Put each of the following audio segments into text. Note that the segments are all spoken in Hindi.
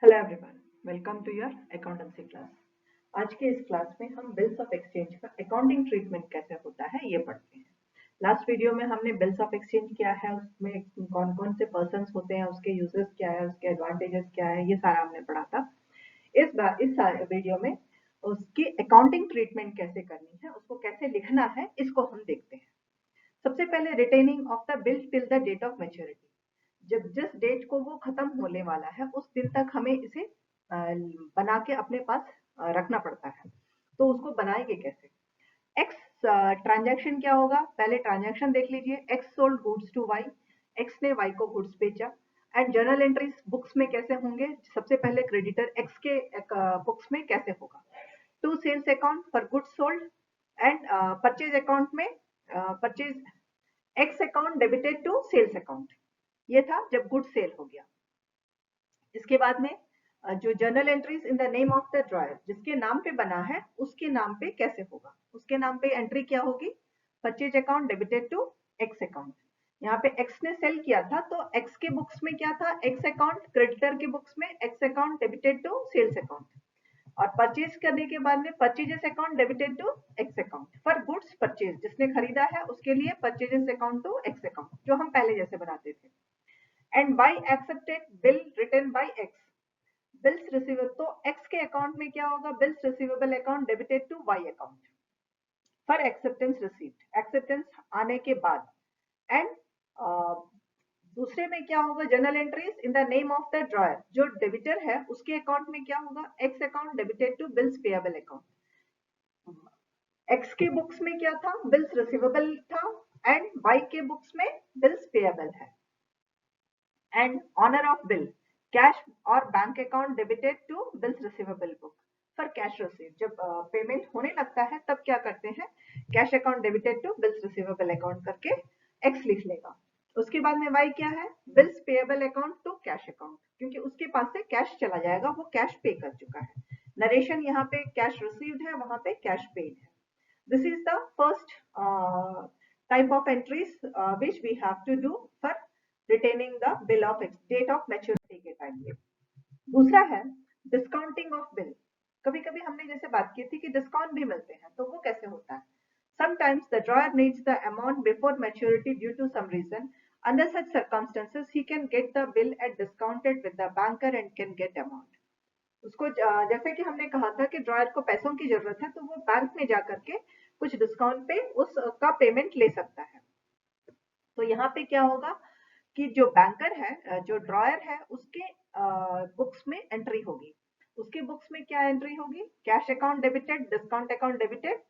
Hello everyone, welcome to your accountancy class. आज के इस क्लास में हम बिल्स ऑफ एक्सचेंज का अकाउंटिंग ट्रीटमेंट कैसे होता है ये पढ़ते हैं। लास्ट वीडियो में हमने बिल्स ऑफ एक्सचेंज क्या है, उसमें कौन कौन से पर्सन्स होते हैं, उसके यूजेस क्या है, उसके एडवांटेजेस क्या है, ये सारा हमने पढ़ा था। इस बार इस वीडियो में उसकी अकाउंटिंग ट्रीटमेंट कैसे करनी है, उसको कैसे लिखना है, इसको हम देखते हैं। सबसे पहले retaining of the bill till the date of maturity. जब जिस डेट को वो खत्म होने वाला है उस दिन तक हमें इसे बना के अपने पास रखना पड़ता है। तो उसको बनाएंगे कैसे? एक्स ट्रांजैक्शन क्या होगा, पहले ट्रांजैक्शन देख लीजिए। X sold goods to Y, X ने वाई को गुड्स बेचा। एंड जर्नल एंट्रीज बुक्स में कैसे होंगे? सबसे पहले क्रेडिटर एक्स के बुक्स में कैसे होगा? To sales account for goods sold and purchase account में purchase X account debited to sales account. ये था जब गुड सेल हो गया। इसके बाद में जो journal entries in the name of the dryer, जिसके नाम पे बना है उसके नाम पे कैसे होगा? उसके नाम पे एंट्री क्या होगी? Purchase account debited to X account. यहाँ पे एक्स ने सेल किया था तो एक्स के बुक्स में क्या था? X account. क्रेडिटर के बुक्स में X account debited to sales account. और परचेज करने के बाद में purchases account debited to X account. For goods purchase, जिसने खरीदा है उसके लिए purchases account to X account, जो हम पहले जैसे बनाते थे। And Y accepted bill written by X. Bills receivable, तो एक्स के अकाउंट में क्या होगा? Bills receivable account debited to Y account for acceptance received, acceptance आने के बाद। एंड दूसरे में क्या होगा? Journal entries in the name of the drawer, जो डेबिटर है उसके अकाउंट में क्या होगा? X account debited to bills payable account. X के बुक्स में क्या था? बिल्स रिसीवेबल था। एंड वाई के बुक्स में बिल्स पेएबल है। And honour of bill, cash और bank account debited to bills receivable book for cash receive. जब पेमेंट होने लगता है तब क्या करते हैं? Cash account debited to bills receivable account करके एक्स लिख लेगा। उसके बाद में वाई क्या है? Bills payable account to cash account, क्योंकि उसके पास से कैश चला जाएगा, वो कैश पे कर चुका है। नरेशन यहाँ पे कैश रिसीव्ड है, वहां पे कैश पेड है। This is the first type of entries which we have to do for retaining the bill of date of maturity के टाइम पे। दूसरा है डिस्काउंटिंग ऑफ बिल। कभी कभी हमने जैसे बात की थी कि डिस्काउंट भी मिलते हैं, तो वो कैसे होता है? Sometimes the drawer needs the amount before maturity due to some reason. Under such circumstances, he can get the bill at discounted with the banker and can get amount. उसको जैसे कि हमने कहा था कि ड्रॉयर को पैसों की जरूरत है, तो वो बैंक में जा करके कुछ डिस्काउंट पे उसका पेमेंट ले सकता है। तो यहाँ पे क्या होगा कि जो बैंकर है, जो ड्रॉयर है, उसके बुक्स में एंट्री होगी। उसके बुक्स में क्या एंट्री होगी? Cash account debited, discount account debited,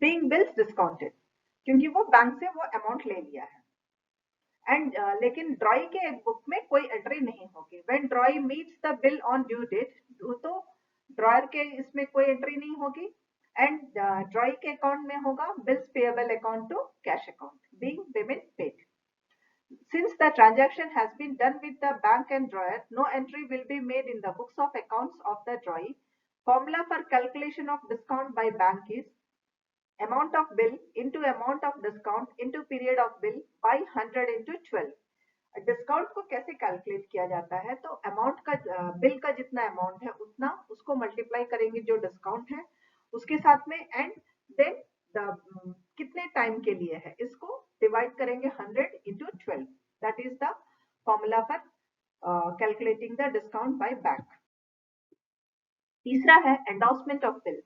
being bills discounted, क्योंकि वो बैंक से वो अमाउंट ले लिया है। एंड लेकिन ड्रॉई के एक बुक में कोई एंट्री नहीं होगी। When drawee meets the bill on due date, तो ड्रॉयर के इसमें कोई एंट्री नहीं होगी। एंड ड्रॉई के अकाउंट में होगा bills payable account to cash account, being payment paid. Since the transaction has been done with the bank and drawer, no entry will be made in the books of accounts of the drawee. Formula for calculation of discount by bank is amount of bill into amount of discount into period of bill by 100 into 12। Discount को कैसे कैलकुलेट किया जाता है? तो अमाउंट का, बिल का जितना अमाउंट है उतना उसको मल्टीप्लाई करेंगे जो डिस्काउंट है उसके साथ में। एंड देन कितने टाइम के लिए है इसको डिवाइड करेंगे 100 into 12। That is the formula for calculating the discount by bank. तीसरा है endorsement of bill.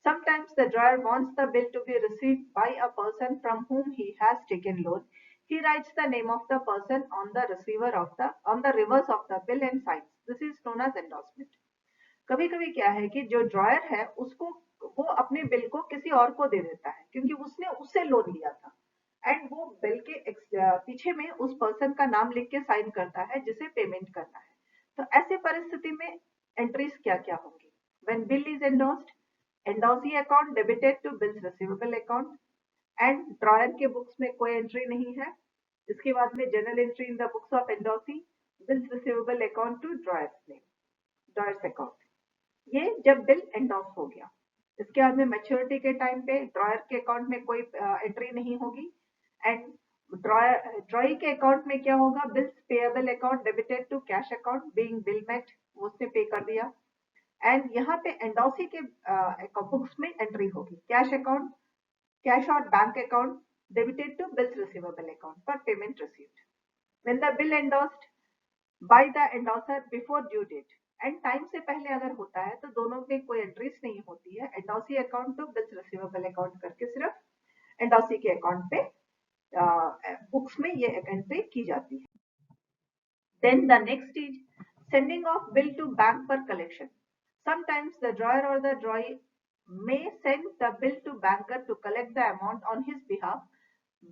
Sometimes the drawer wants the bill to be received by a person from whom he has taken loan. He writes the name of the person on the receiver of the on the reverse of the bill and signs. This is known as endorsement. कभी कभी क्या है कि जो ड्रॉयर है उसको, वो अपने बिल को किसी और को दे देता है क्योंकि उसने उससे लोन लिया था। एंड वो बिल के पीछे में उस पर्सन का नाम लिख के साइन करता है जिसे पेमेंट करना है। तो ऐसे परिस्थिति में एंट्रीज क्या क्या होंगी? When bill is endorsed, endorsee account debited to bills receivable account. And drawer के बुक्स में कोई एंट्री नहीं है। इसके बाद में general entry in the books of endorsee, bills receivable account to drawer's name, drawer's account. ये जब बिल एंडोर्स हो गया। इसके बाद में मैच्योरिटी के टाइम पे ड्रॉयर के अकाउंट में कोई एंट्री नहीं होगी। एंड ड्रॉई के अकाउंट में क्या होगा, bills payable account debited to cash account being bill met, उसने पे कर दिया। एंड यहाँ पे एंडोसी के बुक्स में एंट्री होगी कैश अकाउंट, कैश और bank account debited to bills receivable account for payment received when the bill endorsed by the endorser before due date. And time से पहले अगर होता है तो दोनों में कोई एंट्रीज नहीं होती है, endorsee account to bills receivable account करके सिर्फ एंडोसी के अकाउंट पे बुक्स में ये एंट्री की जाती है। Then the next is sending of bill to bank for collection. Sometimes the drawer or the drawee may send the bill to banker to collect the amount on his behalf.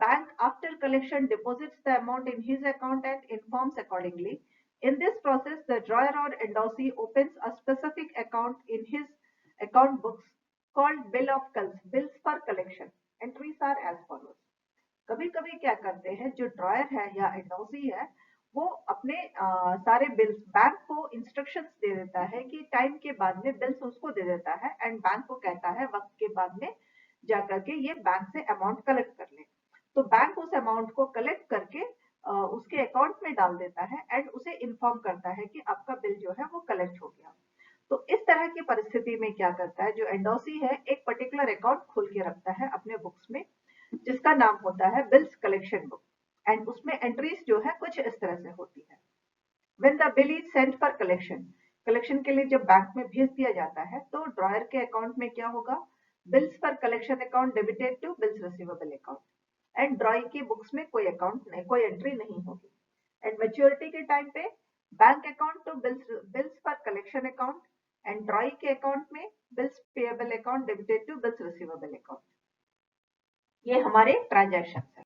Bank after collection deposits the amount in his account and informs accordingly. In this process, the drawer or endorsee opens a specific account in his account books called bill of bills for collection. Entries are as follows. कभी कभी क्या करते हैं, जो ड्रॉयर है या एंडोसी है वो अपने सारे बिल्स बैंक को इंस्ट्रक्शंस दे देता है कि टाइम के बाद में बिल्स उसको दे देता है एंड बैंक को कहता है वक्त के बाद में जाकर के ये बैंक से अमाउंट कलेक्ट कर ले। तो बैंक उस अमाउंट को कलेक्ट करके उसके अकाउंट में डाल देता है एंड उसे इन्फॉर्म करता है कि आपका बिल जो है वो कलेक्ट हो गया। तो इस तरह की परिस्थिति में क्या करता है, जो एंडोसी है एक पर्टिकुलर अकाउंट खोल के रखता है अपने बुक्स में जिसका नाम होता है बिल्स कलेक्शन बुक एंड उसमें एंट्रीज जो है कुछ इस तरह से होती है। When the bill is sent for collection, collection के लिए जब बैंक में भेज दिया जाता है तो ड्रॉयर के अकाउंट में क्या होगा, bills for collection account debited to bills receivable account and drawee की बुक्स में कोई अकाउंट नहीं, कोई एंट्री नहीं होगी। एंड मैच्योरिटी के टाइम पे bank account to bills for collection account and drawee के अकाउंट में bills payable account debited to bills receivable account. ये हमारे ट्रांजैक्शन है,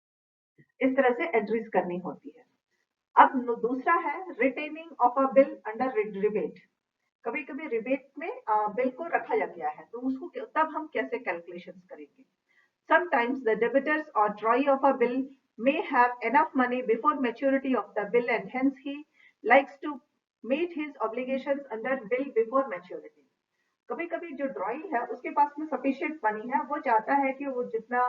इस तरह से एंट्रीज करनी होती है। अब दूसरा है retaining of a bill under rebate. कभी कभी रिबेट में बिल को रखा जा गया है तो उसको तब हम कैसे कैलकुलेशंस करेंगे। Sometimes the debitors or drawee of a bill may have enough money before maturity of the bill and hence he likes to meet his obligations under bill before maturity. कभी कभी जो ड्रॉई है उसके पास में सफिशिएंट मनी है, वो चाहता है कि वो जितना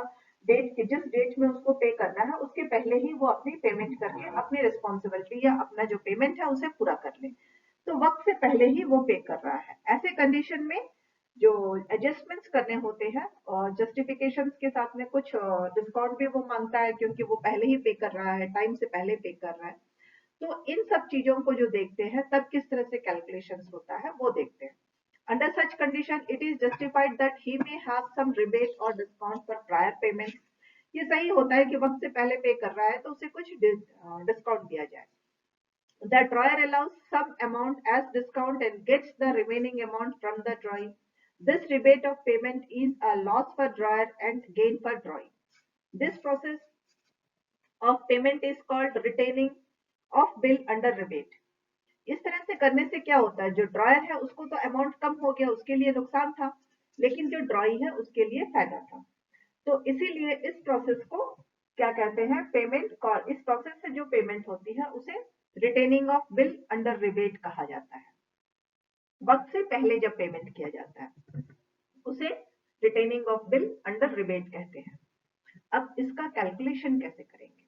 जिस डेट में उसको पे करना है उसके पहले ही वो अपनी पेमेंट करके अपनी रिस्पॉन्सिबिलिटी या अपना जो पेमेंट है उसे पूरा कर ले, तो वक्त से पहले ही वो पे कर रहा है। ऐसे कंडीशन में जो एडजस्टमेंट्स करने होते हैं और जस्टिफिकेशंस के साथ में कुछ डिस्काउंट भी वो मांगता है क्योंकि वो पहले ही पे कर रहा है, टाइम से पहले पे कर रहा है। तो इन सब चीजों को जो देखते हैं तब किस तरह से कैलकुलेशंस होता है वो देखते हैं। Under such condition, it is justified that he may have some rebate or discount for prior payment. ये सही होता है कि वक्त से पहले पे कर रहा है तो उसे कुछ डिस्काउंट दिया जाए। The drawer allows some amount as discount and gets the remaining amount from the drawee. This rebate of payment is a loss for drawer and gain for drawee. This process of payment is called retaining of bill under rebate. इस तरह से करने से क्या होता है, जो ड्रॉयर है उसको तो अमाउंट कम हो गया, उसके लिए नुकसान था, लेकिन जो ड्रॉई है उसके लिए फायदा था। तो इसीलिए इस प्रोसेस को क्या कहते हैं, पेमेंट। इस प्रोसेस से जो पेमेंट होती है उसे retaining of bill under rebate कहा जाता है। वक्त से पहले जब पेमेंट किया जाता है उसे retaining of bill under rebate कहते हैं। अब इसका कैलकुलेशन कैसे करेंगे।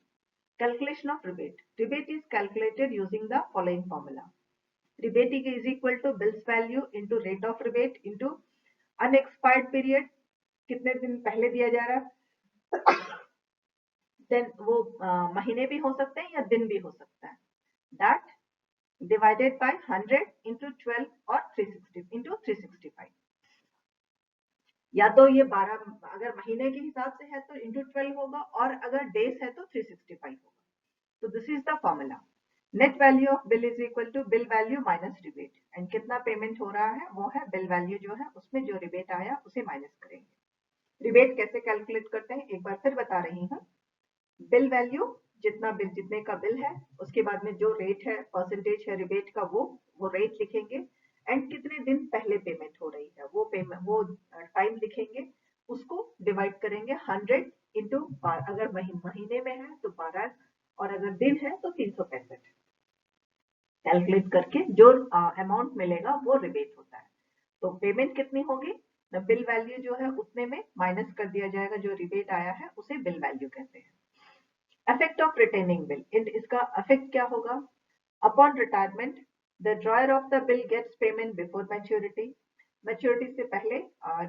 Calculation of rebate. Rebate is calculated using the following formula. Rebate is equal to bills value into rate of rebate into unexpired period, कितने दिन पहले दिया जा रहा है, then वो महीने भी हो सकते हैं या दिन भी हो सकता है, that divided by 100 into 12 और 360 into 365। या तो ये 12 अगर महीने के हिसाब से है तो इंटू 12 होगा और अगर डेज है तो 365 होगा। तो this is the formula. Net value of bill is equal to bill value minus rebate and कितना पेमेंट हो रहा है वो है बिल वैल्यू जो है उसमें जो रिबेट आया उसे माइनस करेंगे। रिबेट कैसे कैलकुलेट करते हैं एक बार फिर बता रही हूँ। बिल वैल्यू जितने का बिल है उसके बाद में जो रेट है परसेंटेज है रिबेट का वो रेट लिखेंगे एंड कितने दिन पहले पेमेंट हो रही है वो टाइम लिखेंगे, उसको डिवाइड करेंगे 100 इंटू अगर महीने में है तो 12 और अगर दिन है तो 365 कैलकुलेट करके जो अमाउंट मिलेगा वो रिबेट होता है। तो पेमेंट कितनी होगी, बिल वैल्यू जो है उतने में माइनस कर दिया जाएगा, जो रिबेट आया है उसे बिल वैल्यू कहते हैं। इफेक्ट ऑफ रिटेनिंग बिल, इसका इफेक्ट क्या होगा? Upon retirement the dryer of the Bill Gates payment before maturity, maturity से पहले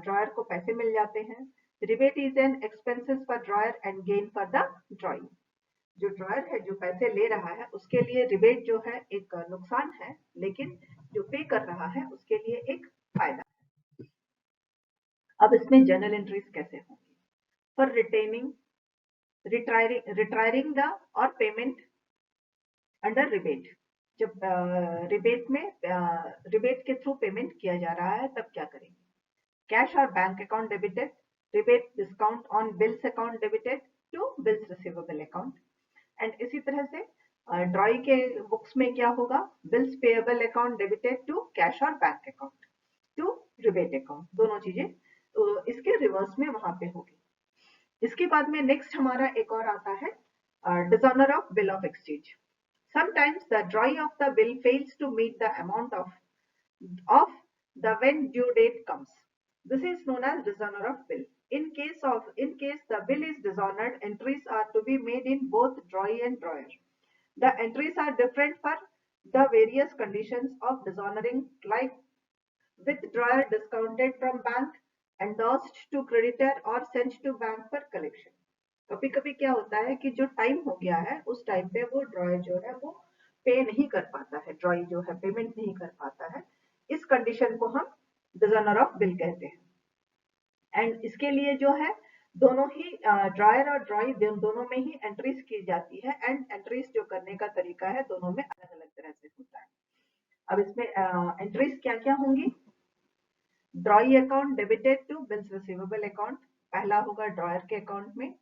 ड्रॉयर को पैसे मिल जाते हैं। Rebate is an expenses for dryer and gain for the drawing, जो ड्रॉयर है जो पैसे ले रहा है उसके लिए रिबेट जो है एक नुकसान है, लेकिन जो पे कर रहा है उसके लिए एक फायदा। अब इसमें जर्नल एंट्रीज कैसे होंगी? फॉर रिटेनिंग रिटायरिंग द और पेमेंट अंडर रिबेट, जब रिबेट के थ्रू पेमेंट किया जा रहा है तब क्या करेंगे? कैश और bank account debited, rebate discount on bills account debited to bills receivable account. And इसी तरह से ड्रॉई के बुक्स में क्या होगा? Bills payable account debited to cash और bank account to rebate account, दोनों चीजें तो इसके रिवर्स में वहां पे होगी। इसके बाद में नेक्स्ट हमारा एक और आता है dishonour of bill of exchange. Sometimes the drawing of the bill fails to meet the amount of the when due date comes. This is known as dishonor of bill. In case the bill is dishonored, entries are to be made in both drawee and drawer. The entries are different for the various conditions of dishonoring, like withdrawal discounted from bank, endorsed to creditor or sent to bank for collection. कभी कभी क्या होता है कि जो टाइम हो गया है उस टाइम पे वो ड्रॉयर जो है वो पे नहीं कर पाता है, ड्रॉई जो है पेमेंट नहीं कर पाता है, इस कंडीशन को हम डिसऑनर ऑफ बिल कहते हैं। एंड इसके लिए जो है दोनों ही ड्रॉयर और ड्रॉई दोनों में ही एंट्रीज की जाती है, एंड एंट्रीज जो करने का तरीका है दोनों में अलग अलग तरह से होता है। अब इसमें एंट्रीज क्या क्या होंगी? Drawee account debited to bills receivable account, पहला होगा ड्रॉयर के अकाउंट में,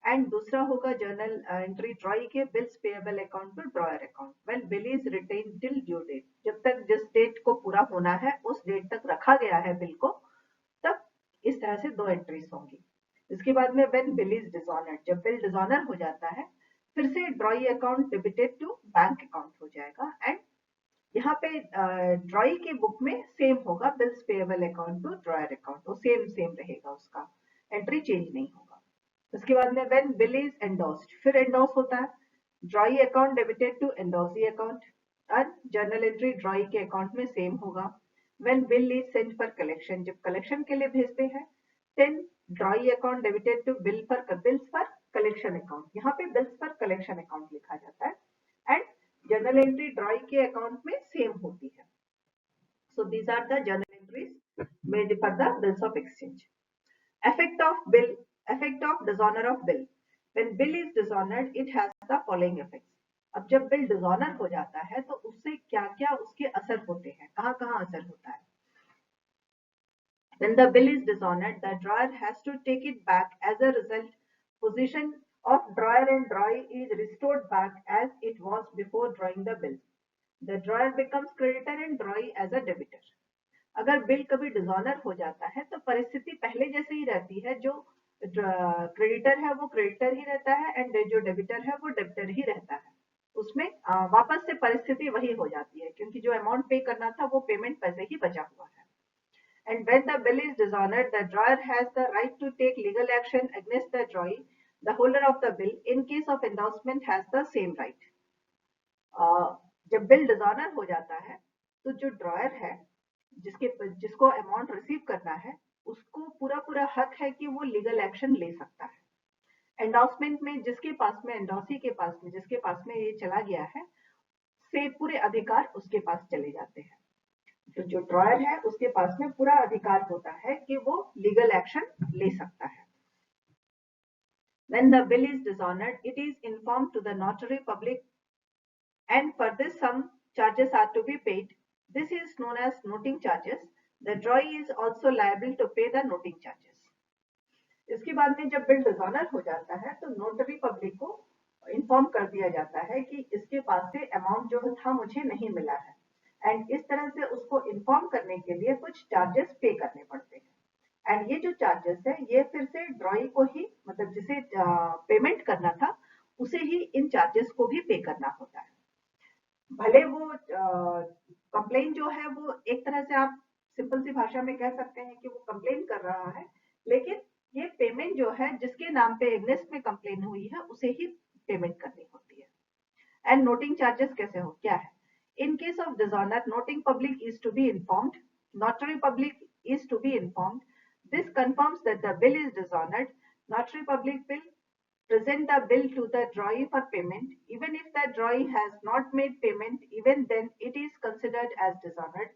एंड दूसरा होगा जर्नल एंट्री ड्रॉई के bills payable account to drawer account when bill is retain till due date, जब तक जिस डेट को पूरा होना है उस डेट तक रखा गया है बिल को, तब इस तरह से दो एंट्रीज होंगी। इसके बाद में व्हेन बिल इज डिसऑनर्ड, जब बिल डिसऑनर हो जाता है फिर से drawee account debited to bank account हो जाएगा, एंड यहाँ पे ड्रॉई के बुक में सेम होगा, bills payable account to drawer account, वो सेम सेम रहेगा, उसका एंट्री चेंज नहीं होगा। उसके बाद में व्हेन बिल इज एंडोर्स्ड, फिर एंडोर्स होता है, drawee account debited to endorsee account, और जर्नल एंट्री ड्रॉई के अकाउंट में सेम होगा। When bill is sent for collection, जब कलेक्शन के लिए भेजते हैं, then drawee account debited to bills for collection account, यहाँ पे बिल्स फॉर कलेक्शन अकाउंट लिखा जाता है, एंड जर्नल एंट्री ड्रॉई के अकाउंट में सेम होती है। So these are the journal entries made for the bills of exchange. Effect of bill, effect of dishonor of bill. When bill is dishonored, it has the following effects. अब जब बिल डिसऑनर हो जाता है तो उससे क्या क्या उसके असर होते हैं, कहाँ कहाँ असर होता है? When the bill is dishonored, the drawer has to take it back. As a result, position of drawer and drawee is restored back as it was before drawing the bill. The drawer becomes creditor and drawee as a debtor. अगर बिल कभी डिसऑनर हो जाता है तो परिस्थिति पहले जैसे ही रहती है, जो क्रेडिटर है वो क्रेडिटर ही रहता है, एंड जो डेबिटर है वो डेबिटर ही रहता है, उसमें वापस से परिस्थिति वही हो जाती है, क्योंकि जो अमाउंट पे करना था वो पेमेंट पैसे ही बचा हुआ है। And when the bill is dishonored, the drawer has the right to take legal action against the drawee. The holder of the bill, in case of endorsement, has the same right. जब बिल डिसऑनर हो जाता है तो जो ड्रॉयर है जिसको अमाउंट रिसीव करना है उसको पूरा पूरा हक है कि वो लीगल एक्शन ले सकता है। एंडोर्समेंट में जिसके पास में एंडोर्सी के पास में जिसके पास में ये चला गया है से पूरे अधिकार उसके पास चले जाते हैं। तो जो ड्रॉयर है उसके पास में पूरा अधिकार होता है कि वो लीगल एक्शन ले सकता है। When the bill is dishonored, it is informed to the notary public, and for this some charges are to be paid. This is known as noting charges. The drawee is also liable to pay the noting charges. इसके बाद में जब बिल डिसऑनर हो जाता है तो नोटरी पब्लिक को इन्फॉर्म कर दिया जाता है कि इसके पास से अमाउंट जो था मुझे नहीं मिला है, एंड इस तरह से उसको इन्फॉर्म करने के लिए कुछ चार्जेस पे करने पड़ते हैं, एंड ये जो चार्जेस है ये फिर से ड्रॉई को ही, मतलब जिसे पेमेंट करना था उसे ही इन चार्जेस को भी पे करना होता है। भले वो कंप्लेन जो है वो एक तरह से आप सिंपल सी भाषा में कह सकते हैं कि वो कंप्लेन कर रहा है, लेकिन ये पेमेंट जो है जिसके नाम पे एग्नेस्ट में कंप्लेन हुई है उसे ही पेमेंट करनी होती है। एंड नोटिंग चार्जेस कैसे हो क्या है? In case of dishonor, noting public is to be informed. Notary public is to be informed. This confirms that the bill is dishonored. Notary public will present the bill to the drawee for payment. Even if the drawee has not made payment, even then it is considered as dishonored.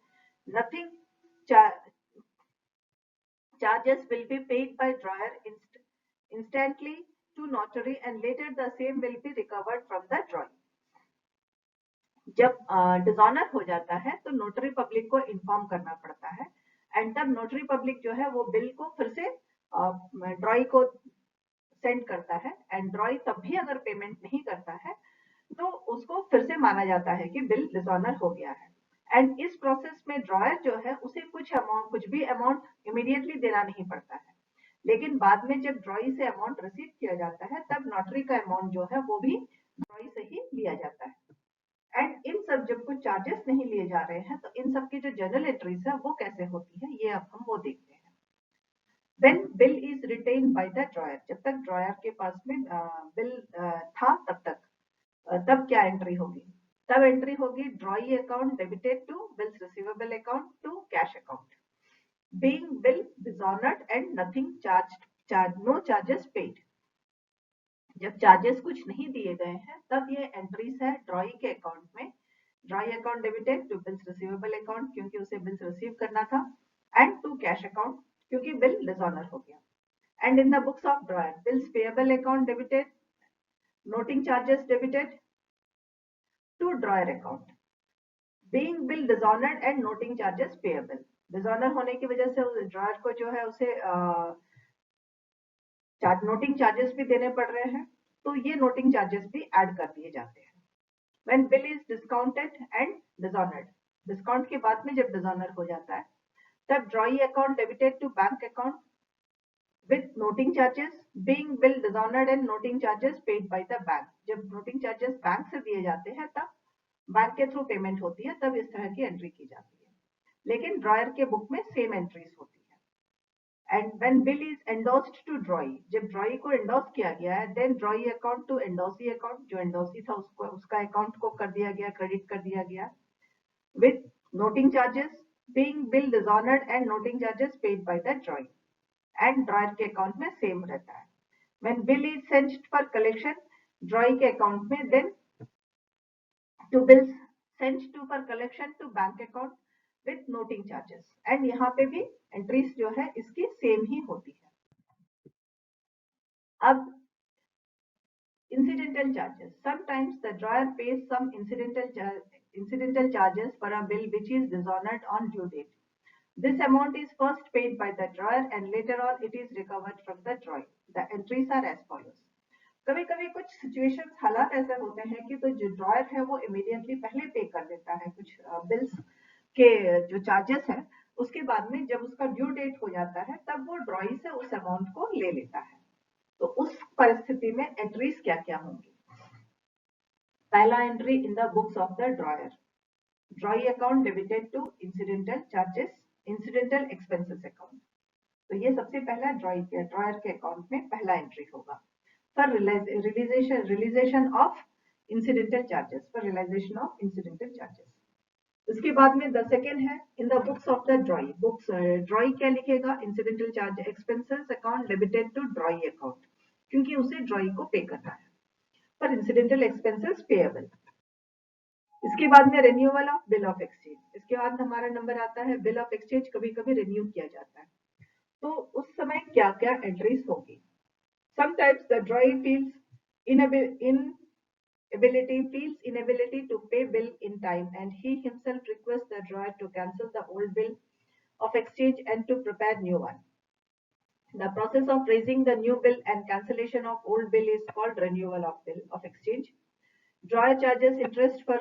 Nothing charges will be paid by drawer instantly to notary and later the same will be recovered from the drawee. जब डिसऑनर हो जाता है तो नोटरी पब्लिक को इन्फॉर्म करना पड़ता है एंड तब नोटरी पब्लिक जो है वो बिल को फिर से ड्रॉई को सेंड करता है एंड ड्रॉई तब भी अगर पेमेंट नहीं करता है तो उसको फिर से माना जाता है कि बिल डिसऑनर हो गया है। एंड इस प्रोसेस में ड्रॉयर जो है उसे कुछ भी अमाउंट इमीडिएटली देना नहीं पड़ता है, लेकिन बाद में जब ड्रॉई से अमाउंट रिसीव किया जाता है तब नोटरी का अमाउंट जो है वो भी ड्रॉई से ही लिया जाता है। एंड इन सब जब कुछ चार्जेस नहीं लिए जा रहे हैं तो इन सब की जो जर्नल एंट्रीज है वो कैसे होती है ये अब हम वो देखते हैं। When bill is retained by the drawer, जब तक ड्रॉयर के पास में बिल था तब क्या एंट्री होगी? तब एंट्री होगी drawee account debited to bills receivable account to cash account, being bill dishonored and nothing no charges paid. जब चार्जेस कुछ नहीं दिए गए हैं तब ये एंट्रीज है ड्रॉई के अकाउंट में, drawee account debited to bills receivable account क्योंकि उसे बिल्स रिसीव करना था एंड टू कैश अकाउंट क्योंकि बिल डिसऑनर हो गया। And in the books of drawer bills payable account debited, noting charges debited to drawer account, being bill dishonoured and noting charges payable. Dishonour होने की वजह से ड्रॉयर को जो है उसे नोटिंग चार्जेस भी देने पड़ रहे हैं तो ये नोटिंग चार्जेस भी ऐड कर दिए जाते हैं। When bill is discounted and dishonored, discount के बाद में जब डिसऑनर हो जाता है तब drawee account debited to bank account with noting charges, being bill dishonoured and noting charges paid by the bank. जब नोटिंग चार्जेस बैंक से दिए जाते हैं तब बैंक के थ्रू पेमेंट होती है, तब इस तरह की एंट्री की जाती है, लेकिन ड्रॉयर के बुक में सेम एंट्रीज होती है। And when bill is endorsed to drawee, जब ड्रॉई को एंडोस किया गया है then drawee account to endorsee account, जो एंडोसी था उसका अकाउंट को कर दिया गया, क्रेडिट कर दिया गया with noting charges, being bill dishonoured and noting charges paid by the drawee and drawer के अकाउंट में सेम रहता है। When bill is sent for collection drawee के अकाउंट में then to bills sent to for collection to bank account with noting charges and यहाँ पे भी एंट्रीज जो है इसकी सेम ही होती है। अब incidental charges, sometimes the drawer pays some incidental charges for a bill which is dishonored on due date. This amount is first paid by the drawer and later on it is recovered from the drawee. The entries are as follows. कभी कभी कुछ सिचुएशंस हालात ऐसे होते हैं कि तो जो ड्रॉयर है वो इमीडिएटली पहले पे कर देता है कुछ बिल्स के जो चार्जेस है, उसके बाद में जब उसका ड्यू डेट हो जाता है तब वो ड्रॉई से उस अमाउंट को ले लेता है। तो उस परिस्थिति में एंट्रीज क्या क्या होंगी? पहला entry in the books of the drawer, drawee account debited to incidental charges, incidental expenses account. तो ये सबसे पहला ड्रॉयर के अकाउंट में पहला एंट्री होगा for realisation of incidental charges, for realisation of incidental charges. उसके बाद में द सेकेंड है in the books of the drawee, books drawee क्या लिखेगा? Incidental charge expenses account debited to drawee account, क्योंकि उसे ड्रॉई को पे करना है पर इंसिडेंटल एक्सपेंसेस पेएबल। इसके बाद में renewal of bill of exchange, इसके बाद हमारा नंबर आता है बिल ऑफ एक्सचेंज कभी कभी रिन्यू किया जाता है, तो उस समय क्या क्या एंट्रीज होगी? Sometimes the ड्रॉई feels inability to pay bill in time and he himself requests the drawer to cancel the old bill of exchange and to prepare new one. The process of raising the new bill and cancellation of old bill is called renewal of bill of exchange. Drawer charges interest for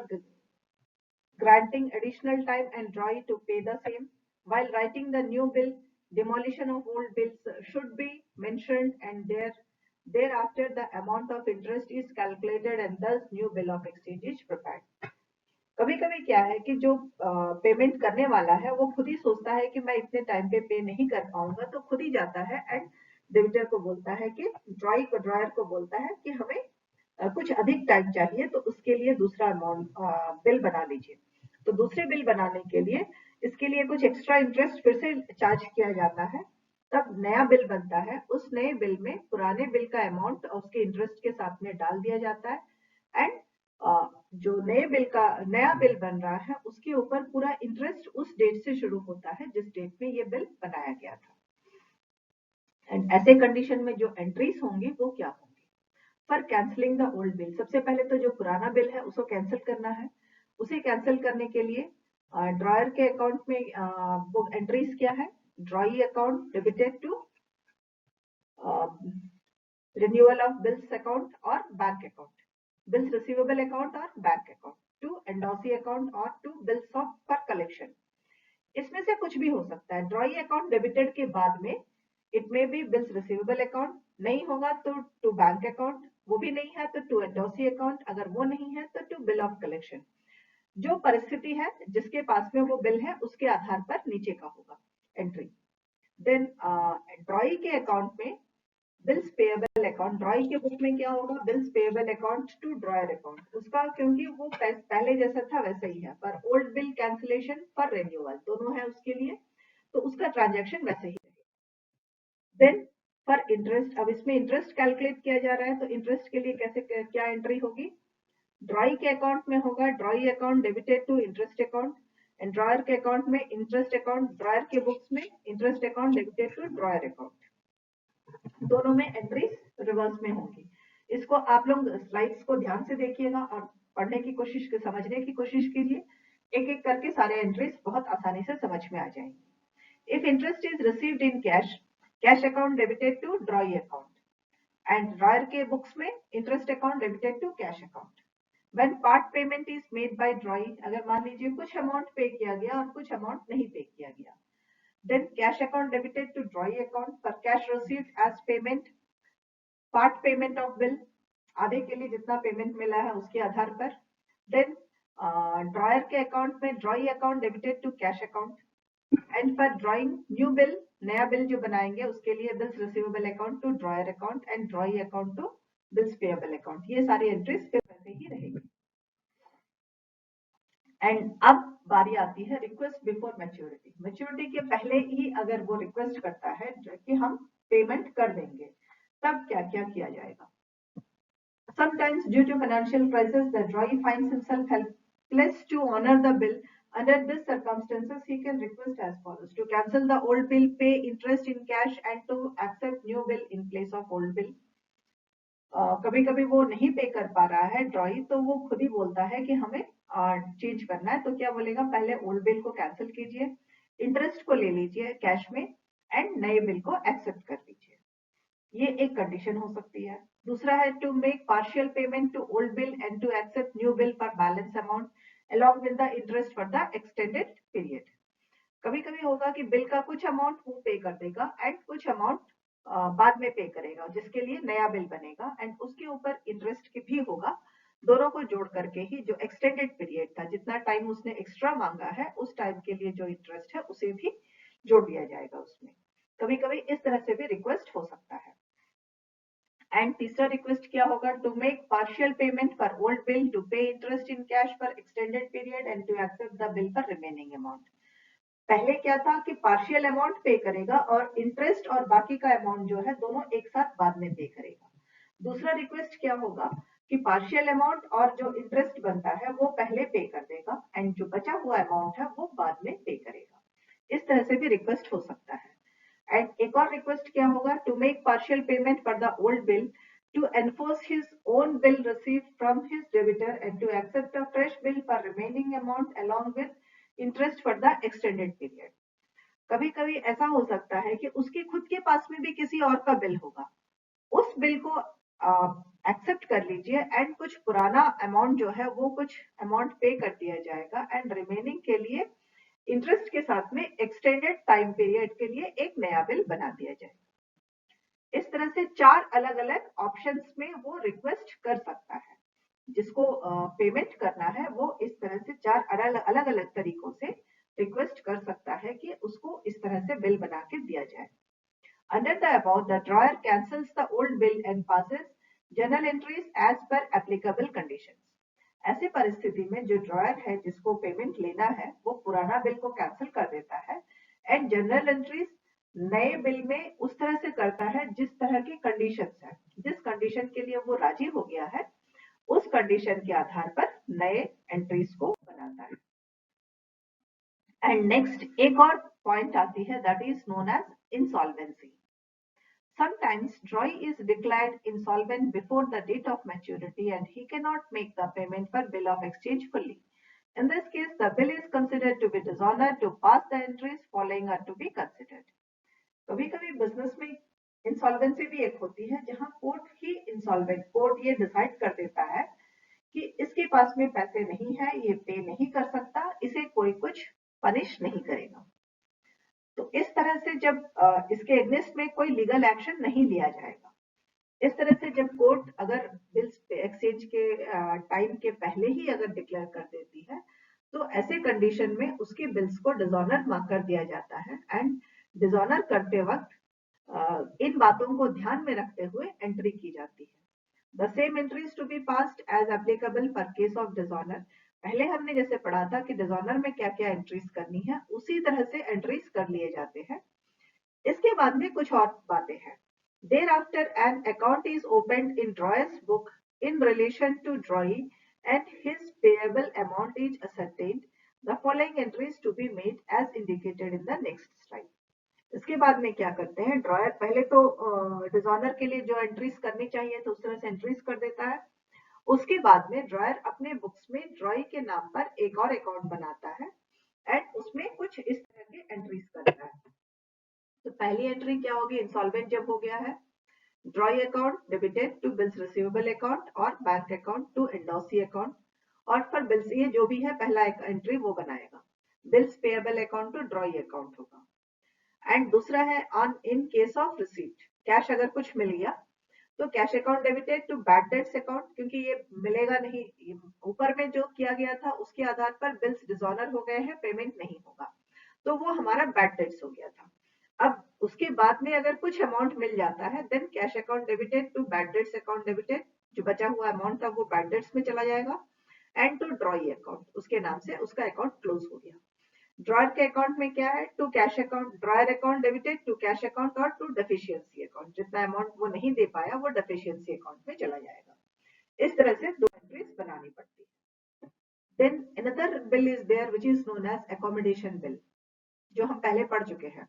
granting additional time and drawee to pay the same. While writing the new bill, demolition of old bills should be mentioned and thereafter the amount of interest is calculated and thus new bill of exchange is prepared. कभी कभी क्या है कि जो पेमेंट करने वाला है वो खुद ही सोचता है कि मैं इतने टाइम पे नहीं कर पाऊंगा, तो खुद ही जाता है एंड डेबिटर को बोलता है कि ड्रॉयर को बोलता है कि हमें कुछ अधिक टाइम चाहिए तो उसके लिए दूसरा अमाउंट बिल बना लीजिए। तो दूसरे बिल बनाने के लिए इसके लिए कुछ एक्स्ट्रा इंटरेस्ट फिर से चार्ज किया जाता है, तब नया बिल बनता है। उस नए बिल में पुराने बिल का अमाउंट उसके इंटरेस्ट के साथ में डाल दिया जाता है एंड जो नया बिल बन रहा है उसके ऊपर पूरा इंटरेस्ट उस डेट से शुरू होता है जिस डेट में ये बिल बनाया गया था। एंड ऐसे कंडीशन में जो एंट्रीज होंगी वो क्या होंगी? For cancelling the old bill, सबसे पहले तो जो पुराना बिल है उसको कैंसिल करना है। उसे कैंसिल करने के लिए ड्रॉयर के अकाउंट में वो एंट्रीज क्या है? Drawee account debited to renewal of bills account or bank account, bills receivable account or bank account, to endorsee account or to bills of for collection। इसमें से कुछ भी हो सकता है। ड्रॉई अकाउंट डेबिटेड के बाद में इट में बी बिल्स रिसीवेबल अकाउंट, नहीं होगा तो टू बैंक अकाउंट, वो भी नहीं है तो टू एंडोसी अकाउंट, अगर वो नहीं है तो टू बिल ऑफ कलेक्शन। जो परिस्थिति है जिसके पास में वो बिल है उसके आधार पर नीचे का होगा एंट्री। देन ड्रॉई के अकाउंट में बिल्स पेएबल अकाउंट, ड्रॉई के बुक में क्या होगा? Bills payable account to drawer account, उसका क्योंकि वो पहले जैसा था वैसा ही है, पर ओल्ड बिल कैंसिलेशन पर रिन्यूअल दोनों है उसके लिए, तो उसका ट्रांजैक्शन वैसे ही रहेगा। देन फॉर इंटरेस्ट, अब इसमें इंटरेस्ट कैलकुलेट किया जा रहा है तो इंटरेस्ट के लिए कैसे क्या एंट्री होगी? ड्रॉई के अकाउंट में होगा drawee account debited to interest account, and drawer के अकाउंट में इंटरेस्ट अकाउंट, ड्रॉयर के बुक्स में interest account debited to drawer account. दोनों में एंट्रीज रिवर्स में होंगी। इसको आप लोग स्लाइड्स को ध्यान से देखिएगा और पढ़ने की कोशिश, समझने की कोशिश कीजिए। एक एक करके सारे एंट्रीज बहुत आसानी से समझ में आ जाएंगे। If interest is received in cash, cash account debited to drawee account, and drawer के बुक्स में interest account debited to cash account. When part payment is made by drawee, अगर मान लीजिए कुछ अमाउंट पे किया गया और कुछ अमाउंट नहीं पे किया गया, then cash account debited to drawee account for cash received as payment, part payment of bill, आधे के लिए जितना पेमेंट मिला है उसके आधार पर। then ड्रॉयर के अकाउंट में drawee account debited to cash account, and for drawing new bill, नया बिल जो बनाएंगे उसके लिए bills receivable account to drawer account and drawee account to bills payable account. ये सारी एंट्रीज फिर वैसे ही रहेगी। एंड अब बारी आती है रिक्वेस्ट बिफोर मैच्योरिटी। मैच्योरिटी के पहले ही अगर वो रिक्वेस्ट करता है कि हम पेमेंट कर देंगे, तब क्या क्या किया जाएगा? Sometimes due to financial crisis the drawee finds himself helpless to honor the bill. Under these circumstances he can request as follows: to cancel the old bill, pay interest in cash, and to accept new bill in place of old bill। कभी कभी वो नहीं पे कर पा रहा है ड्रॉई, तो वो खुद ही बोलता है कि हमें चेंज करना है। तो क्या बोलेगा? पहले ओल्ड बिल को कैंसिल कीजिए, इंटरेस्ट को ले लीजिए कैश में, एंड नए बिल को एक्सेप्ट कर लीजिए। ये एक कंडीशन हो सकती है। दूसरा है to make partial payment to old bill and to accept new bill for balance amount along with the interest for the extended period. कभी कभी होगा कि बिल का कुछ अमाउंट वो पे कर देगा एंड कुछ अमाउंट बाद में पे करेगा, जिसके लिए नया बिल बनेगा एंड उसके ऊपर इंटरेस्ट की भी होगा। दोनों को जोड़ करके ही जो एक्सटेंडेड पीरियड था, जितना टाइम उसने एक्स्ट्रा मांगा है उस टाइम के लिए जो इंटरेस्ट है उसे भी जोड़ दिया जाएगा उसमें। कभी कभी इस तरह से भी रिक्वेस्ट हो सकता है। एंड तीसरा रिक्वेस्ट क्या होगा? To make partial payment for old bill, to pay interest in cash for extended period, and to accept the bill for remaining amount. पहले क्या था कि पार्शियल अमाउंट पे करेगा और इंटरेस्ट और बाकी का अमाउंट जो है दोनों एक साथ बाद में पे करेगा। दूसरा रिक्वेस्ट क्या होगा कि पार्शियल अमाउंट और जो इंटरेस्ट बनता है वो पहले पे कर देगा एंड जो बचा हुआ अमाउंट है वो बाद में पे करेगा। इस तरह से भी रिक्वेस्ट हो सकता है। एंड एक और रिक्वेस्ट क्या होगा? To make partial payment for the old bill, to enforce his own bill received from his debitor, and to accept a fresh bill for remaining amount along with interest for the extended period। कभी कभी ऐसा हो सकता है कि उसके खुद के पास में भी किसी और का बिल होगा, उस बिल को एक्सेप्ट कर लीजिए एंड कुछ पुराना अमाउंट जो है वो कुछ अमाउंट पे कर दिया जाएगा एंड रिमेनिंग के लिए इंटरेस्ट के साथ में एक्सटेंडेड टाइम पीरियड के लिए एक नया बिल बना दिया जाएगा। इस तरह से चार अलग अलग ऑप्शंस में वो रिक्वेस्ट कर सकता है। जिसको पेमेंट करना है वो इस तरह से चार अलग अलग तरीकों से रिक्वेस्ट कर सकता है कि उसको इस तरह से बिल बना के दिया जाए। Under the above, the drawer cancels the old bill and passes journal entries as per applicable conditions. ऐसी परिस्थिति में जो ड्रॉयर है जिसको पेमेंट लेना है वो पुराना बिल को कैंसिल कर देता है एंड जर्नल एंट्रीज नए बिल में उस तरह से करता है जिस तरह की कंडीशंस है, जिस कंडीशन के लिए वो राजी हो गया है उस कंडीशन के आधार पर नए एंट्रीज को बनाता है। एंड नेक्स्ट एक और पॉइंट आती है that is known as insolvency. Sometimes Roy is declared insolvent before the date of maturity and he cannot make the payment per bill of exchange fully. In this case, the bill is considered to be dishonored to pass the entries following are to be considered. कभी कभी बिजनेस में इंसॉल्वेंसी भी एक होती है जहां कोर्ट ही इंसॉल्वेंट कोर्ट ये डिसाइड कर देता है कि इसके पास में पैसे नहीं है, ये पे नहीं कर सकता, इसे कोई कुछ पनिश नहीं करेगा। तो इस तरह से जब इसके अगेंस्ट में कोई लीगल एक्शन नहीं लिया जाएगा, इस तरह से जब कोर्ट अगर बिल्स एक्सचेंज के टाइम के पहले ही अगर डिक्लेयर कर देती है तो ऐसे कंडीशन में उसके बिल्स को डिसऑनर मार्क कर दिया जाता है एंड डिसऑनर करते वक्त इन बातों को ध्यान में रखते हुए एंट्री की जाती है। The same entries to be passed as applicable for case of dishonour. पहले हमने जैसे पढ़ा था कि डिसऑनर में क्या क्या एंट्रीज करनी है, उसी तरह से एंट्रीज कर लिए जाते हैं। इसके बाद में कुछ और बातें हैं। Thereafter an account is opened in drawer's book in relation to drawee and his payable amount is ascertained. The following entries to be made as indicated in the next slide. इसके बाद में क्या करते हैं, ड्रॉयर पहले तो डिसऑनर के लिए जो एंट्रीज करनी चाहिए तो उस तरह से एंट्रीज कर देता है। उसके बाद में ड्रॉयर अपने बुक्स में ड्रॉई के नाम पर एक और अकाउंट बनाता है एंड उसमें कुछ इस तरह के एंट्रीज करता है। तो पहली एंट्री क्या होगी, इंसॉल्वेंट जब हो गया है, drawee account debited to bills receivable account और bank account to endorsee account, और फॉर बिल्स ये जो भी है पहला एंट्री वो बनाएगा, bills payable account to drawee account होगा। एंड दूसरा है on in case of receipt, cash अगर कुछ मिल गया तो cash account debited to bad debts account, क्योंकि ये मिलेगा नहीं, ऊपर में जो किया गया था उसके आधार पर बिल्स डिसऑनर हो गए हैं, पेमेंट नहीं होगा, तो वो हमारा बैड डेट्स हो गया था। अब उसके बाद में अगर कुछ अमाउंट मिल जाता है then cash account debited to bad debts account debited, जो बचा हुआ अमाउंट था वो बैड डेट्स में चला जाएगा एंड टू ड्रॉई अकाउंट, उसके नाम से उसका अकाउंट क्लोज हो गया। ड्रॉयर के अकाउंट में क्या है, to cash account, drawer account debited to cash account और टू डेफिशिएंसी अकाउंट, जितना अमाउंट वो नहीं दे पाया वो डेफिशिएंसी अकाउंट में चला जाएगा। इस तरह से दो एंट्रीज बनानी पड़ती है। Then another bill is there which is known as accommodation bill, जो हम पहले पढ़ चुके हैं।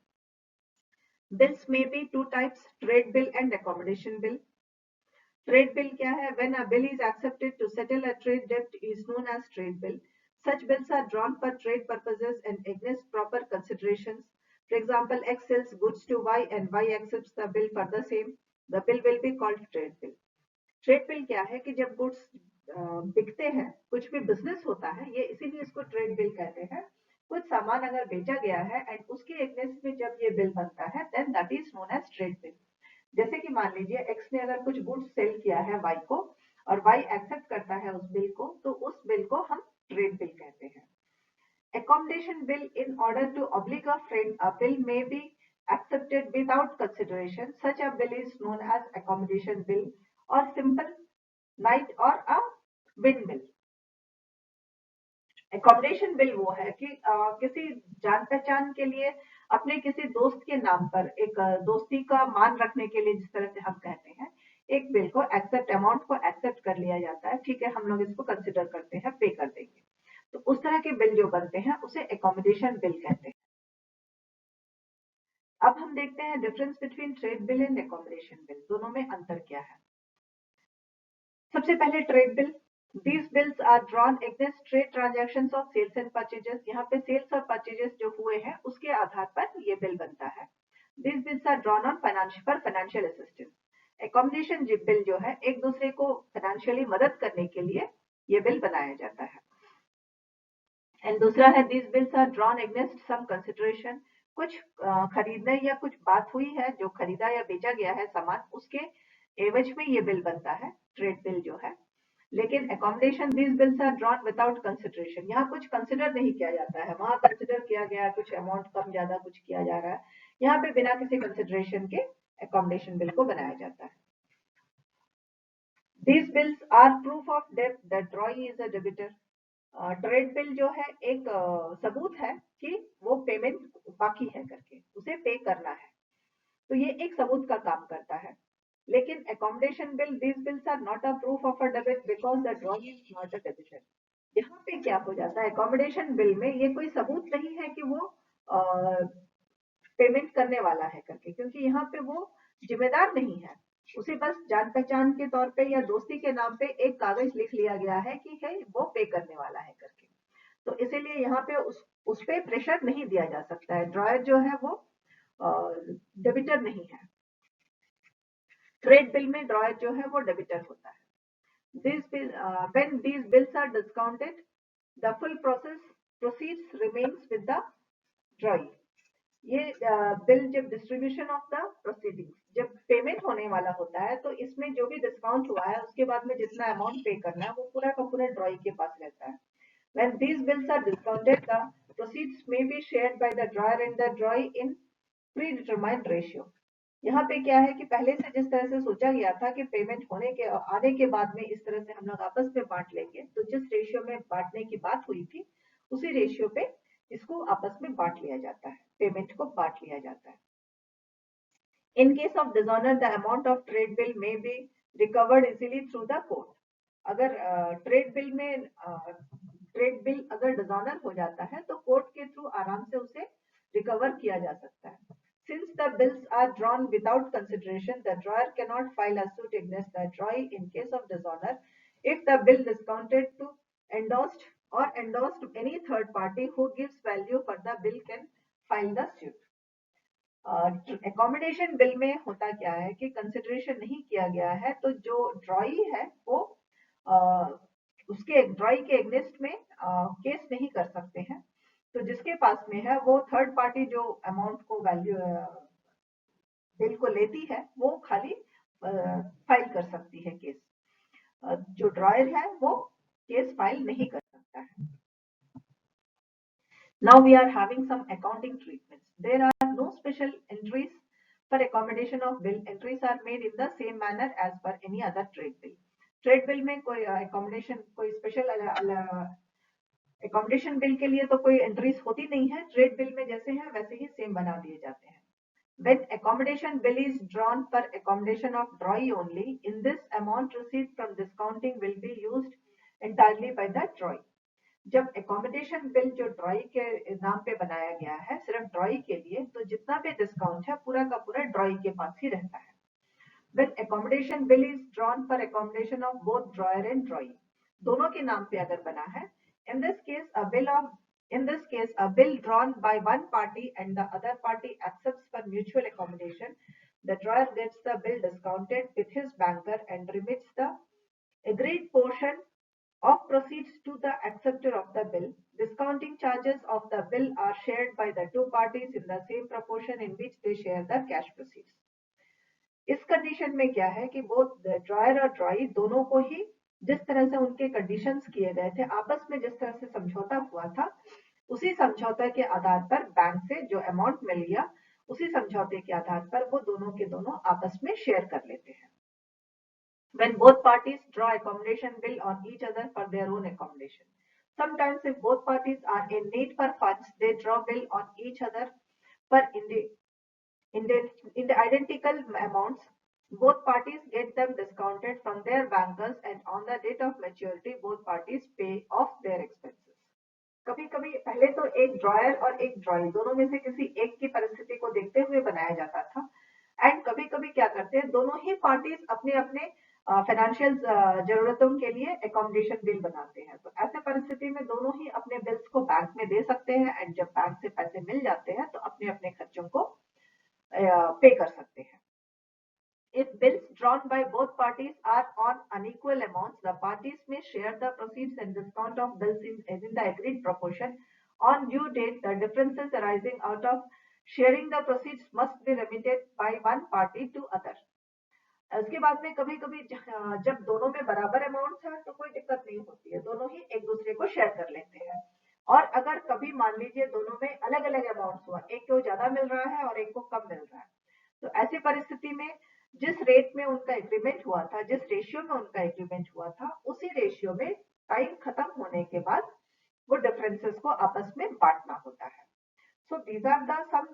Bills may be two types, trade bill and accommodation bill. Trade bill क्या है, when a bill is accepted to settle a trade debt is known as trade bill. Such bills are drawn for trade purposes and against proper considerations. For example, X sells goods to Y and Y accepts the bill for the same. The bill will be called trade bill. Trade bill क्या है कि जब गुड्स बिकते हैं, कुछ भी बिजनेस होता है, ये इसीलिए इसको ट्रेड बिल कहते हैं। कुछ सामान अगर बेचा गया है एंड उसके अगेंस्ट में जब ये बिल बनता है then that is known as trade bill. जैसे कि मान लीजिए एक्स ने अगर कुछ गुड्स सेल किया है वाई को और वाई एक्सेप्ट करता है उस बिल को, तो उस बिल को हम ट्रेड बिल कहते हैं। Accommodation bill, in order to oblige a friend, a bill may be accepted without consideration. Such a bill is known as accommodation bill or simple night or a wind bill. Accommodation bill वो है कि किसी जान पहचान के लिए अपने किसी दोस्त के नाम पर एक दोस्ती का मान रखने के लिए, जिस तरह से हम कहते हैं, एक बिल को एक्सेप्ट, अमाउंट को एक्सेप्ट कर लिया जाता है, ठीक है हम लोग इसको कंसिडर करते हैं, पे कर देंगे, तो उस तरह के बिल जो बनते हैं उसे एकोमोडेशन बिल कहते हैं। अब हम देखते हैं difference between trade bill and accommodation bill, दोनों में अंतर क्या है। सबसे पहले trade bill, these bills are drawn against trade transactions of sales and purchases. यहाँ पे सेल्स और परचेजेस जो हुए हैं उसके आधार पर ये बिल बनता है। These bills are drawn on financial assistance. Accommodation bill जो है एक दूसरे को फाइनेंशियली मदद करने के लिए ये बिल बनाया जाता है। एंड दूसरा है these bills are drawn against some consideration. कुछ खरीदने या कुछ बात हुई है, जो खरीदा या बेचा गया है सामान, उसके एवज में ये बिल बनता है, ट्रेड बिल जो है। लेकिन accommodation these bills are drawn without consideration, यहाँ कुछ कंसिडर नहीं किया जाता है, वहां कंसिडर किया गया कुछ अमाउंट कम ज्यादा कुछ किया जा रहा है, यहाँ पे बिना किसी कंसिडरेशन के एकोमोडेशन बिल को बनाया जाता है। These bills are proof of debt that drawee is a debitor. Trade bill जो है एक सबूत है कि वो पेमेंट बाकी है करके उसे पे करना है, तो ये एक सबूत का काम करता है। लेकिन accommodation bill, these bills are not a proof of a debit because the drawing is not a debtor. यहाँ पे क्या हो जाता है, अकोमोडेशन बिल में ये कोई सबूत नहीं है कि वो पेमेंट करने वाला है करके, क्योंकि यहाँ पे वो जिम्मेदार नहीं है। उसे बस जान पहचान के तौर पे या दोस्ती के नाम पे एक कागज लिख लिया गया है कि है वो पे करने वाला है करके, तो इसीलिए यहाँ पे उस पे प्रेशर नहीं दिया जा सकता है। ड्रॉयर जो है वो डेबिटर नहीं है। ट्रेड बिल में ड्रॉयर जो है वो डेबिटर होता है। When these bills are discounted, the full process proceeds remains with the drawee. ये बिल जब डिस्ट्रीब्यूशन ऑफ द प्रोसीडिंग्स, जब पेमेंट होने वाला होता है तो इसमें जो भी डिस्काउंट हुआ है उसके बाद में जितना अमाउंट पे करना है वो पूरा का पूरा ड्रॉई के पास रहता है। When these bills are discounted, the proceeds may be shared by the drawer and the drawee in predetermined ratio. यहाँ पे क्या है कि पहले से जिस तरह से सोचा गया था कि पेमेंट होने के आने के बाद में इस तरह से हम लोग आपस में बांट लेंगे, तो जिस रेशियो में बांटने की बात हुई थी उसी रेशियो पे इसको आपस में बांट लिया जाता है, पेमेंट को बांट लिया जाता है। In case of dishonor, the amount of trade bill may be recovered easily through the court. अगर ट्रेड बिल में ट्रेड बिल अगर डिसऑनर हो जाता है तो कोर्ट के थ्रू आराम से उसे रिकवर किया जा सकता है। Since the bills are drawn without consideration, the drawer cannot file a suit against the drawee in case of dishonor if the bill discounted to endorsed or endorsed any third party who gives value for the bill can file the suit. Accommodation bill में होता क्या है कि कंसिडरेशन नहीं किया गया है, तो जो ड्रॉई है वो उसके ड्रॉई के एग्नेस्ट में केस नहीं कर सकते हैं। तो जिसके पास में है वो थर्ड पार्टी जो अमाउंट को वैल्यू बिल को लेती है वो खाली फाइल कर सकती है केस। जो ड्रॉयर है वो केस फाइल नहीं कर सकता है। Now we are having some accounting treatments. There are no special entries for accommodation of bill. Entries are made in the same manner as per any other trade bill. Trade bill में कोई accommodation कोई special accommodation bill के लिए तो कोई entries होती नहीं है। Trade bill में जैसे हैं वैसे ही same बना दिए जाते हैं। When accommodation bill is drawn for accommodation of drawee only, in this amount received from discounting will be used entirely by the drawee. जब एकोमोडेशन बिल जो ड्रॉई के नाम पे बनाया गया है सिर्फ ड्रॉई के लिए, तो जितना भी डिस्काउंट है पूरा का पूरा ड्रॉई के पास ही रहता है। When accommodation bill is drawn for accommodation of both drawer and drawee, दोनों के नाम पे अगर बना है, in this case a bill drawn by one party and the other party accepts for mutual accommodation, the drawer gets the bill discounted with his banker and remits the agreed portion of proceeds to the acceptor of the bill. Discounting charges of the bill are shared by the two parties in the same proportion in which they share the cash proceeds. इस कंडीशन में क्या है कि वो ड्रॉयर और ड्रॉई दोनों को ही जिस तरह से उनके कंडीशंस किए गए थे, आपस में जिस तरह से समझौता हुआ था, उसी समझौते के आधार पर बैंक से जो अमाउंट मिल गया उसी समझौते के आधार पर वो दोनों के दोनों आपस में शेयर कर लेते हैं। When both parties draw accommodation bill on each other for their own accommodation. Sometimes if both parties are in need for funds, they draw bill on each other for in the identical amounts. Both parties get them discounted from their bankers and on the date of maturity, both parties pay off their expenses. कभी कभी पहले तो एक ड्रॉयर और एक ड्रॉई दोनों में से किसी एक की परिस्थिति को देखते हुए बनाया जाता था, एंड कभी कभी क्या करते हैं दोनों ही पार्टीज अपने अपने फाइनेंशियल जरूरतों के लिए एकोमोडेशन बिल बनाते हैं। तो ऐसे परिस्थिति में दोनों ही अपने बिल्स को बैंक में दे सकते हैं, एंड जब बैंक से पैसे मिल जाते हैं तो अपने अपने खर्चों को पे कर सकते हैं। If bills drawn by both parties are on unequal amounts, the parties may share the proceeds and discount of bills in the agreed proportion. On due date, the differences arising out of sharing the proceeds must be remitted by one party to other. उसके बाद में कभी कभी जब दोनों में बराबर अमाउंट है तो कोई दिक्कत नहीं होती है, दोनों ही एक दूसरे को शेयर कर लेते हैं। और अगर कभी मान लीजिए दोनों में अलग अलग अमाउंट हुआ, एक को ज्यादा मिल रहा है और एक को कम मिल रहा है, तो ऐसी परिस्थिति में जिस रेट में उनका एग्रीमेंट हुआ था, जिस रेशियो में उनका एग्रीमेंट हुआ था, उसी रेशियो में टाइम खत्म होने के बाद वो डिफरेंसेस को आपस में बांटना होता है। So these are the some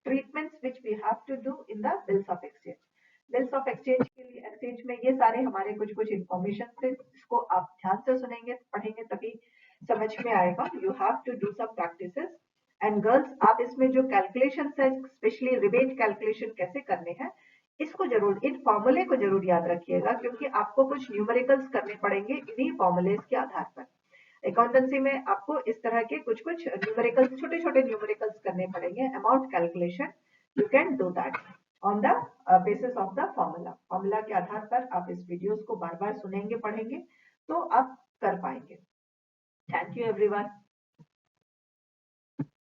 treatments which we have to do in the bills of exchange. Bills of exchange में ये सारे हमारे कुछ कुछ इंफॉर्मेशन थे, इसको आप ध्यान से सुनेंगे पढ़ेंगे तभी समझ में आएगा। You have to do some practices and girls, आप इसमें जो कैलकुलेशन है, स्पेशली रिबेट कैलकुलेशन कैसे करने हैं, इसको जरूर, इन फॉर्मूले को जरूर याद रखिएगा, क्योंकि आपको कुछ न्यूमेरिकल्स करने पड़ेंगे इन्हीं फॉर्मूलेस के आधार पर। अकाउंटेंसी में आपको इस तरह के कुछ कुछ न्यूमेरिकल्स, छोटे छोटे न्यूमेरिकल्स करने पड़ेंगे, amount calculation. You can do that on the basis of the formula के आधार पर आप इस वीडियोस को बार बार सुनेंगे पढ़ेंगे तो आप कर पाएंगे। Thank you everyone.